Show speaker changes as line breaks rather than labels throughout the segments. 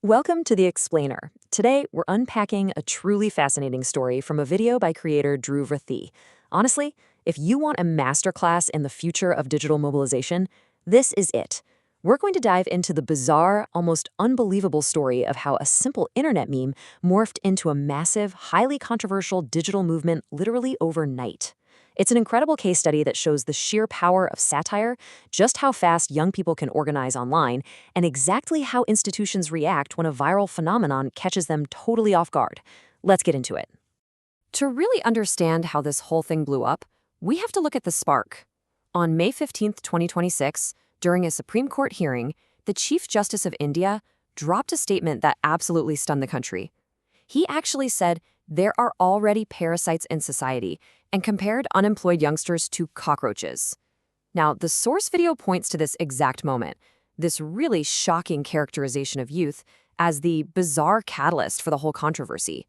Welcome to The Explainer. Today, we're unpacking a truly fascinating story from a video by creator Drew Vrathi. Honestly, if you want a masterclass in the future of digital mobilization, this is it. We're going to dive into the bizarre, almost unbelievable story of how a simple internet meme morphed into a massive, highly controversial digital movement literally overnight. It's an incredible case study that shows the sheer power of satire, just how fast young people can organize online, and exactly how institutions react when a viral phenomenon catches them totally off guard. Let's get into it. To really understand how this whole thing blew up, we have to look at the spark. On May 15th, 2026, during a Supreme Court hearing, the Chief Justice of India dropped a statement that absolutely stunned the country. He actually said there are already parasites in society and compared unemployed youngsters to cockroaches. Now, the source video points to this exact moment, this really shocking characterization of youth, as the bizarre catalyst for the whole controversy.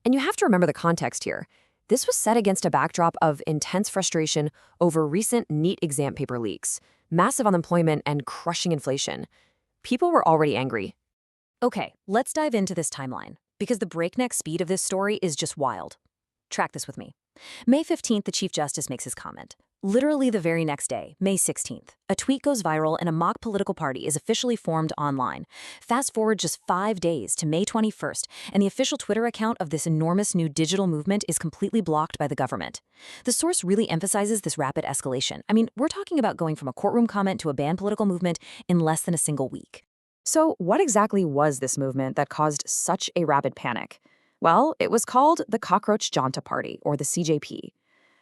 And you have to remember the context here. This was set against a backdrop of intense frustration over recent NEET exam paper leaks, massive unemployment, and crushing inflation. People were already angry. Okay, let's dive into this timeline, because the breakneck speed of this story is just wild. Track this with me. May 15th, the Chief Justice makes his comment. Literally the very next day, May 16th, a tweet goes viral and a mock political party is officially formed online. Fast forward just 5 days to May 21st, and the official Twitter account of this enormous new digital movement is completely blocked by the government. The source really emphasizes this rapid escalation. I mean, we're talking about going from a courtroom comment to a banned political movement in less than a single week. So what exactly was this movement that caused such a rapid panic? Well, it was called the Cockroach Janta Party, or the CJP.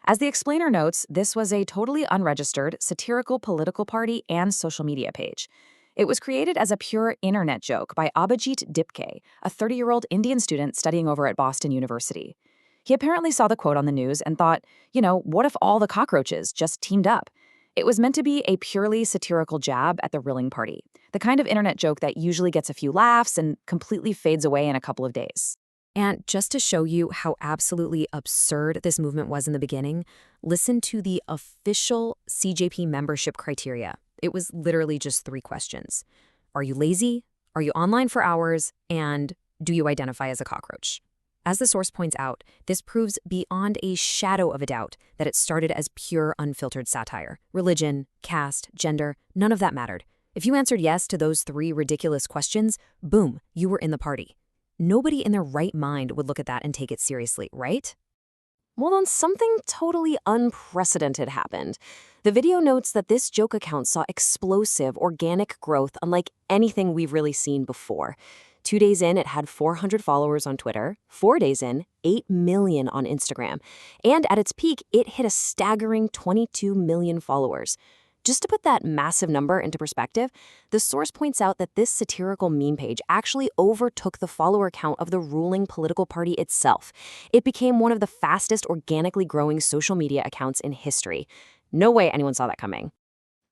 As the explainer notes, this was a totally unregistered, satirical political party and social media page. It was created as a pure internet joke by Abhijit Dipke, a 30-year-old Indian student studying over at Boston University. He apparently saw the quote on the news and thought, what if all the cockroaches just teamed up? It was meant to be a purely satirical jab at the ruling party, the kind of internet joke that usually gets a few laughs and completely fades away in a couple of days. And just to show you how absolutely absurd this movement was in the beginning, listen to the official CJP membership criteria. It was literally just 3 questions. Are you lazy? Are you online for hours? And do you identify as a cockroach? As the source points out, this proves beyond a shadow of a doubt that it started as pure, unfiltered satire. Religion, caste, gender, none of that mattered. If you answered yes to those 3 ridiculous questions, boom, you were in the party. Nobody in their right mind would look at that and take it seriously, right? Well, then something totally unprecedented happened. The video notes that this joke account saw explosive, organic growth unlike anything we've really seen before. 2 days in, it had 400 followers on Twitter. 4 days in, 8 million on Instagram. And at its peak, it hit a staggering 22 million followers. Just to put that massive number into perspective, the source points out that this satirical meme page actually overtook the follower count of the ruling political party itself. It became one of the fastest organically growing social media accounts in history. No way anyone saw that coming.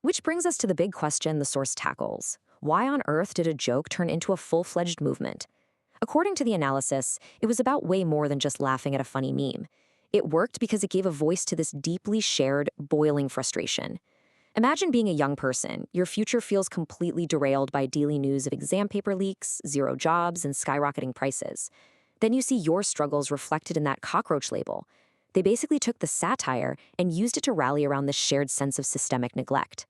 Which brings us to the big question the source tackles. Why on earth did a joke turn into a full-fledged movement? According to the analysis, it was about way more than just laughing at a funny meme. It worked because it gave a voice to this deeply shared, boiling frustration. Imagine being a young person. Your future feels completely derailed by daily news of exam paper leaks, zero jobs, and skyrocketing prices. Then you see your struggles reflected in that cockroach label. They basically took the satire and used it to rally around this shared sense of systemic neglect.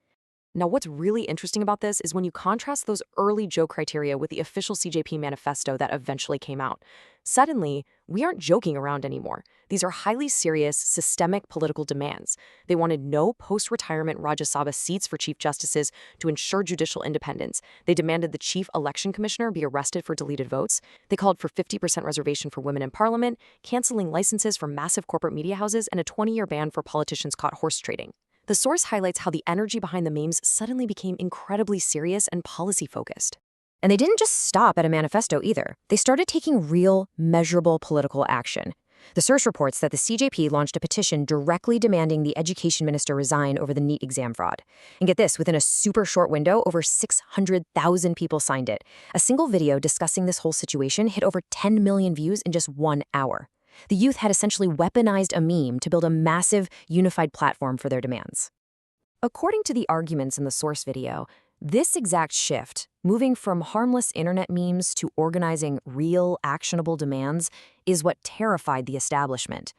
Now, what's really interesting about this is when you contrast those early joke criteria with the official CJP manifesto that eventually came out. Suddenly, we aren't joking around anymore. These are highly serious, systemic political demands. They wanted no post-retirement Rajya Sabha seats for chief justices to ensure judicial independence. They demanded the chief election commissioner be arrested for deleted votes. They called for 50% reservation for women in parliament, canceling licenses for massive corporate media houses, and a 20-year ban for politicians caught horse trading. The source highlights how the energy behind the memes suddenly became incredibly serious and policy-focused. And they didn't just stop at a manifesto either. They started taking real, measurable political action. The source reports that the CJP launched a petition directly demanding the education minister resign over the NEET exam fraud. And get this, within a super short window, over 600,000 people signed it. A single video discussing this whole situation hit over 10 million views in just 1 hour. The youth had essentially weaponized a meme to build a massive, unified platform for their demands. According to the arguments in the source video, this exact shift, Moving from harmless internet memes to organizing real, actionable demands is what terrified the establishment.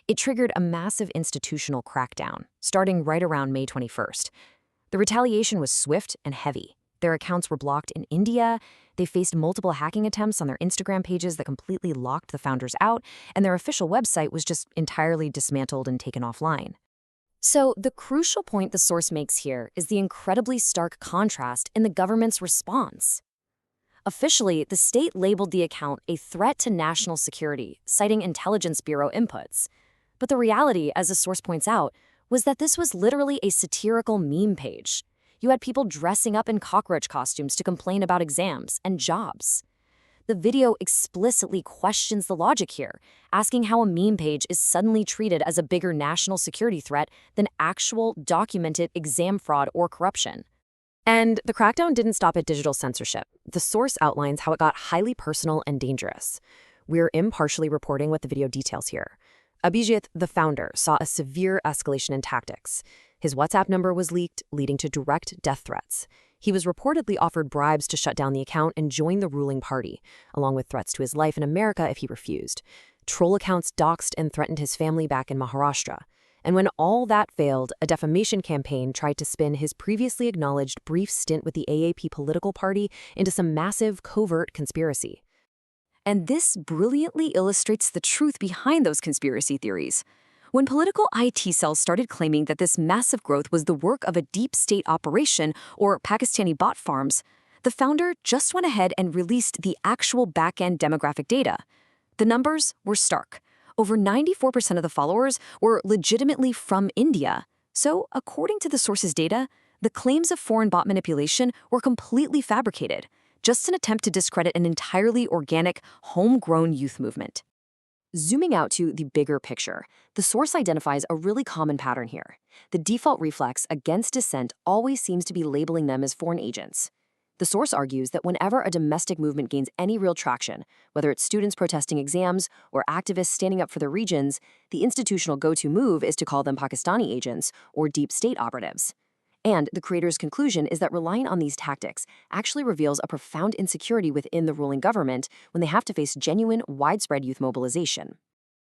It triggered a massive institutional crackdown, starting right around May 21st. The retaliation was swift and heavy. Their accounts were blocked in India, they faced multiple hacking attempts on their Instagram pages that completely locked the founders out, and their official website was just entirely dismantled and taken offline. So, the crucial point the source makes here is the incredibly stark contrast in the government's response. Officially, the state labeled the account a threat to national security, citing Intelligence Bureau inputs. But the reality, as the source points out, was that this was literally a satirical meme page. You had people dressing up in cockroach costumes to complain about exams and jobs. The video explicitly questions the logic here, asking how a meme page is suddenly treated as a bigger national security threat than actual, documented exam fraud or corruption. And the crackdown didn't stop at digital censorship. The source outlines how it got highly personal and dangerous. We're impartially reporting what the video details here. Abhijit, the founder, saw a severe escalation in tactics. His WhatsApp number was leaked, leading to direct death threats. He was reportedly offered bribes to shut down the account and join the ruling party, along with threats to his life in America if he refused. Troll accounts doxed and threatened his family back in Maharashtra. And when all that failed, a defamation campaign tried to spin his previously acknowledged brief stint with the AAP political party into some massive, covert conspiracy. And this brilliantly illustrates the truth behind those conspiracy theories. When political IT cells started claiming that this massive growth was the work of a deep state operation or Pakistani bot farms, the founder just went ahead and released the actual back-end demographic data. The numbers were stark. Over 94% of the followers were legitimately from India. So, according to the source's data, the claims of foreign bot manipulation were completely fabricated, just an attempt to discredit an entirely organic, homegrown youth movement. Zooming out to the bigger picture, the source identifies a really common pattern here. The default reflex against dissent always seems to be labeling them as foreign agents. The source argues that whenever a domestic movement gains any real traction, whether it's students protesting exams or activists standing up for their regions, the institutional go-to move is to call them Pakistani agents or deep state operatives. And the creator's conclusion is that relying on these tactics actually reveals a profound insecurity within the ruling government when they have to face genuine, widespread youth mobilization.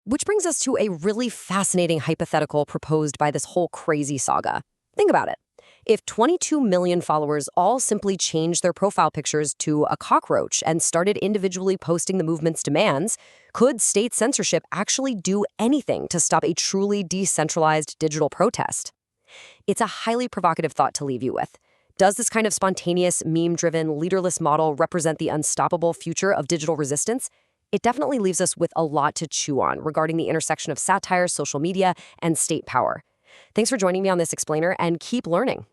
Which brings us to a really fascinating hypothetical proposed by this whole crazy saga. Think about it. If 22 million followers all simply changed their profile pictures to a cockroach and started individually posting the movement's demands, could state censorship actually do anything to stop a truly decentralized digital protest? It's a highly provocative thought to leave you with. Does this kind of spontaneous, meme-driven, leaderless model represent the unstoppable future of digital resistance? It definitely leaves us with a lot to chew on regarding the intersection of satire, social media, and state power. Thanks for joining me on this explainer, and keep learning.